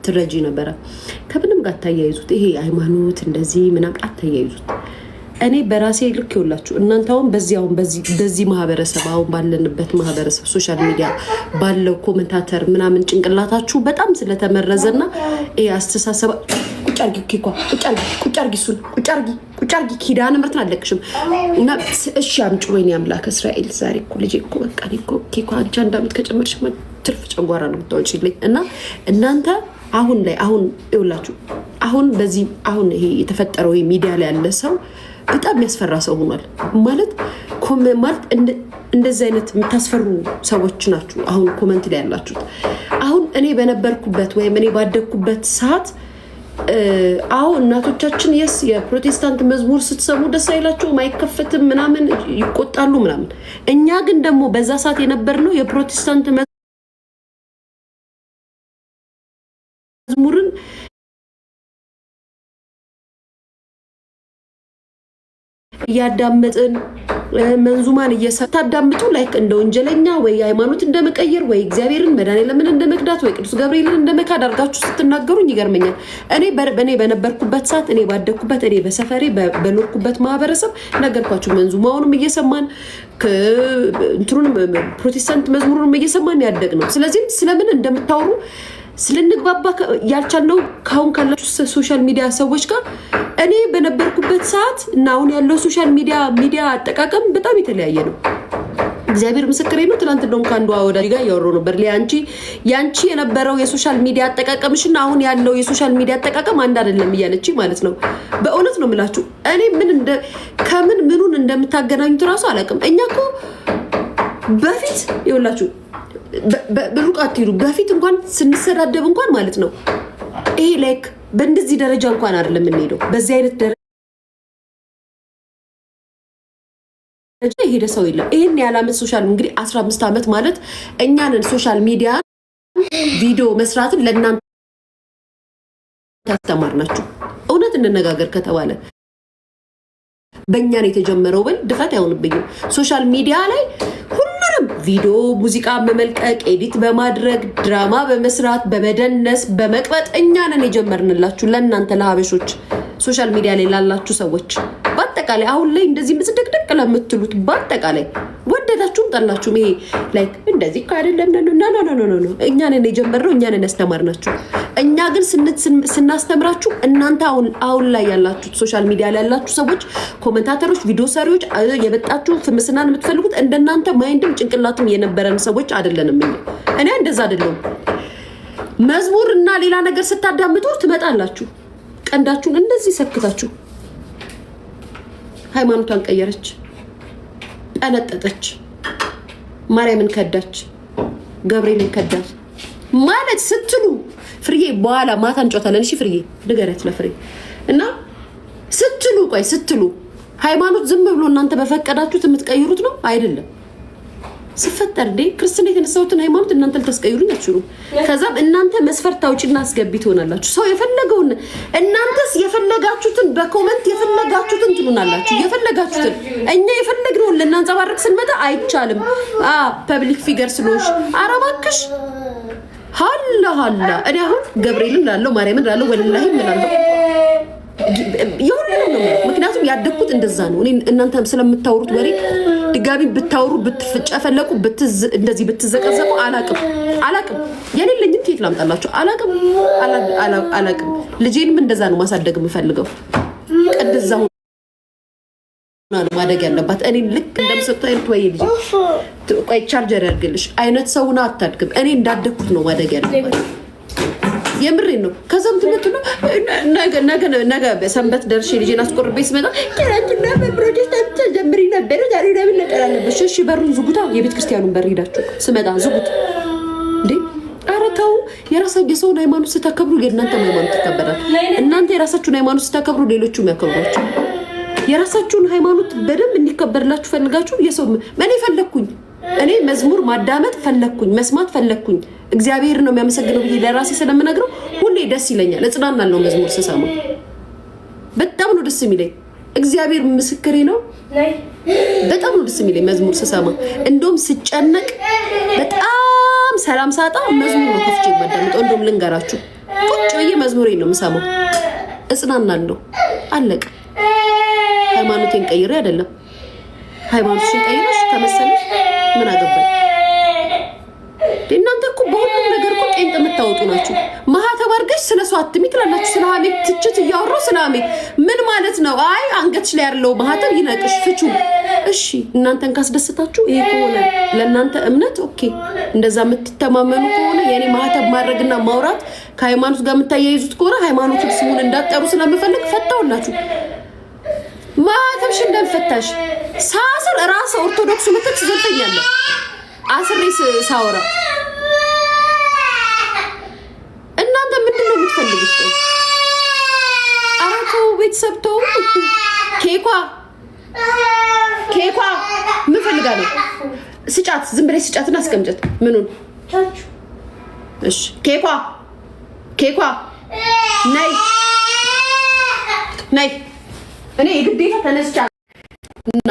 ትረጂ ነበር ከምንም ጋር ታያይዙት ይሄ ሃይማኖት እንደዚህ ምናምን አታያይዙት እኔ በራሴ ልክ ይውላችሁ እናንተውን በዚህ ማህበረሰብ አሁን ባለንበት ማህበረሰብ ሶሻል ሚዲያ ባለው ኮሜንታተር ምናምን ጭንቅላታችሁ በጣም ስለተመረዘና ይሄ አስተሳሰብ ቁጫርጊ ኪዳነ ምርትን አለቅሽም እና እሺ አምጪ ወይኔ አምላክ እስራኤል ዛሬ እኮ ልጄ እኮ በቃ እኮ አንቺ አንድ አመት ከጨመርሽ ትርፍ ጨጓራ ነው የምታወጪልኝ እና እናንተ አሁን ላይ አሁን ይውላችሁ አሁን ይሄ የተፈጠረው ሚዲያ ላይ ያለ ሰው በጣም ያስፈራ ሰው ሆኗል ማለት እንደዚህ አይነት የምታስፈሩ ሰዎች ናችሁ አሁን ኮሜንት ላይ ያላችሁት አሁን እኔ በነበርኩበት ወይ እኔ ባደኩበት ሰዓት እናቶቻችን የፕሮቴስታንት መዝሙር ስትሰሙ ደስ አይላችሁም አይከፈትም ምናምን ይቆጣሉ ምናምን እኛ ግን ደግሞ በዛ ሰዓት የነበርነው የፕሮቴስታንት መዝሙርን ያዳመጥን መንዙማን እየሰታዳምጡ ላይክ እንደ ወንጀለኛ ወይ ሃይማኖት እንደመቀየር ወይ እግዚአብሔርን መድኃኒዓለምን እንደመክዳት ወይ ቅዱስ ገብርኤልን እንደመካድ አድርጋችሁ ስትናገሩኝ ይገርመኛል እኔ በነበርኩበት ሰዓት እኔ ባደኩበት እኔ በሰፈሬ በኖርኩበት ማህበረሰብ ነገርኳችሁ መንዙማውንም እየሰማን እንትሩንም ፕሮቴስታንት መዝሙሩንም እየሰማን ያደግነው ስለዚህ ስለምን እንደምታወሩ ስለንግባባ ያልቻልነው ካሁን ካላችሁ ሶሻል ሚዲያ ሰዎች ጋር እኔ በነበርኩበት ሰዓት እና አሁን ያለው ሶሻል ሚዲያ አጠቃቀም በጣም የተለያየ ነው እግዚአብሔር ምስክሬ ነው ትናንት እንደውም ካንዱ ወዳጅ ጋር ያወራው ነበር ያንቺ የነበረው የሶሻል ሚዲያ አጠቃቀምሽና አሁን ያለው የሶሻል ሚዲያ አጠቃቀም አንድ አይደለም እያለች ማለት ነው በእውነት ነው የምላችሁ እኔ ምኑን እንደምታገናኙት ራሱ አላውቅም እኛ እኮ በፊት ይኸውላችሁ በሩቃት ይሩ በፊት እንኳን ስንሰዳደብ እንኳን ማለት ነው ይሄ ላይክ በእንደዚህ ደረጃ እንኳን አይደለም የምንሄደው በዚህ አይነት ደረጃ ይሄ ሰው የለም ይሄን ያላመት ሶሻል እንግዲህ 15 አመት ማለት እኛንን ሶሻል ሚዲያ ቪዲዮ መስራትን ለእናንተ ታስተማርናችሁ እውነት እንነጋገር ከተባለ በእኛ ነው የተጀመረው ብል ድፋት አይሆንብኝም ሶሻል ሚዲያ ላይ ቪዲዮ ሙዚቃ በመልቀቅ ኤዲት በማድረግ ድራማ በመስራት በመደነስ በመቅበጥ እኛንን የጀመርንላችሁ ለእናንተ ለሀበሾች ሶሻል ሚዲያ ላይ ላላችሁ ሰዎች በአጠቃላይ አሁን ላይ እንደዚህ ምጽድቅድቅ ለምትሉት በአጠቃላይ ወደዳችሁም ጠላችሁም ይሄ ላይክ እንደዚህ አይደለም ነው እኛንን የጀመርነው እኛንን ያስተማርናችሁ እኛ ግን ስናስተምራችሁ እናንተ አሁን ላይ ያላችሁ ሶሻል ሚዲያ ላይ ያላችሁ ሰዎች ኮሜንታተሮች ቪዲዮ ሰሪዎች የበጣችሁ ፍምስናን የምትፈልጉት እንደናንተ ማይንድም ጭንቅላትም የነበረን ሰዎች አይደለንም እኔ እንደዛ አይደለም መዝሙር እና ሌላ ነገር ስታዳምጡ ትመጣላችሁ ቀንዳችሁን እንደዚህ ሰክታችሁ ሃይማኖቷን ቀየረች ጠነጠጠች ማርያምን ከዳች ገብርኤልን ከዳች ማለት ስትሉ ፍሬ በኋላ ማታ እንጫወታለን እሺ ፍሬ ንገረት ለፍሬ እና ስትሉ ሃይማኖት ዝም ብሎ እናንተ በፈቀዳችሁት የምትቀይሩት ነው አይደለም ሲፈጠር ክርስቲያን የተነሳውትን ሃይማኖት እናንተ ልትስቀይሩኝ አትችሉ ከዛም እናንተ መስፈርት አውጪና አስገቢ ትሆናላችሁ ሰው የፈለገውን እናንተስ የፈለጋችሁትን በኮሜንት የፈለጋችሁትን ትሉናላችሁ የፈለጋችሁትን እኛ የፈለግነውን ለናንጸባርቅ ስንመጣ አይቻልም ፐብሊክ ፊገር ስለሆንሽ አረባክሽ ሃላ እኔ አሁን ገብርኤልን ላለው ማርያምን ላለው ወላሂ ምናለው ይሁን ነው ምክንያቱም ያደኩት እንደዛ ነው እኔ እናንተ ስለምታወሩት ወሬ ድጋሚ ብታወሩ ብትፈጨፈለቁ እንደዚህ ብትዘቀዘቁ አላቅም የሌለኝም ከየት ላምጣላችሁ አላቅም ልጄንም እንደዛ ነው ማሳደግ የምፈልገው ቅድዛው ማደግ ያለባት እኔ ልክ እንደምሰጠው አይነት ወይ ልጅ ቆይ ቻርጀር ያርግልሽ አይነት ሰውና አታድግም እኔ እንዳደኩት ነው ማደግ ያለባት የምሬን ነው ከዛም ትመጡ ነው ነገ በሰንበት ደርሼ ልጄን አስቆርቤ ስመጣ ትናንትና በፕሮቴስታንት ጀምሪ ነበር ዛሬ ለምን ነጠላለብሽ እሺ በሩን ዝጉታ የቤተ ክርስቲያኑን በር ሄዳችሁ ስመጣ ዝጉት እንዴ አረታው የሰውን ሃይማኖት ስታከብሩ የእናንተ ሃይማኖት ተከበራል እናንተ የራሳችሁን ሃይማኖት ስታከብሩ ሌሎቹም ያከብሯችሁ የራሳችሁን ሃይማኖት በደንብ እንዲከበርላችሁ ፈልጋችሁ የሰው ማን ይፈልኩኝ እኔ መዝሙር ማዳመጥ ፈለኩኝ መስማት ፈለኩኝ እግዚአብሔር ነው የሚያመሰግነው ብዬ ለራሴ ስለምነግረው ሁሌ ደስ ይለኛል እጽናናለሁ መዝሙር ስሰማ በጣም ነው ደስ የሚለኝ እግዚአብሔር ምስክሬ ነው በጣም ነው ደስ የሚለኝ መዝሙር ስሰማ እንደውም ስጨነቅ በጣም ሰላም ሳጣ መዝሙር ነው ከፍቼ ማዳመጥ እንደውም ልንገራችሁ ቁጭ ብዬ መዝሙሬን ነው የምሰማው፣ እጽናናለሁ። አለቀ። ሃይማኖቴን ቀይሬ አይደለም። ሃይማኖትሽን ቀይረሽ ከመሰለሽ ምን አገባኝ? እናንተ እኮ በሁሉም ነገር እኮ ቄንጥ የምታወጡ ናችሁ። ማህተብ አድርገሽ ስለ ሰው አትሚ ትላላችሁ። ስለ ሀሜት ትችት እያወራሁ ስለ ሀሜት ምን ማለት ነው? አይ አንገትሽ ላይ ያለው ማህተብ ይነቅሽ ፍቹ። እሺ እናንተን ካስደስታችሁ ይሄ ከሆነ ለእናንተ እምነት ኦኬ። እንደዛ የምትተማመኑ ከሆነ የኔ ማህተብ ማድረግና ማውራት ከሃይማኖት ጋር የምታያይዙት ከሆነ ሃይማኖቱን ስሙን እንዳትጠሩ ስለምፈልግ ፈታውላችሁ። ማህተብሽ እንደምፈታሽ ሳስር ራስ ኦርቶዶክሱ መተክ ዘልተኛለ አስሬ ሳወራ እናንተ ምንድን ነው የምትፈልጉት? ኧረ ተው ቤተሰብ ተው። ኬኳ ምን ፈልጋ ነው? ስጫት፣ ዝም ብለሽ ስጫትና አስቀምጨት። ምኑን? እሺ ኬኳ ነይ እኔ የግዴታ ተነስቻ እና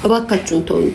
እባካችሁን ተውኝ።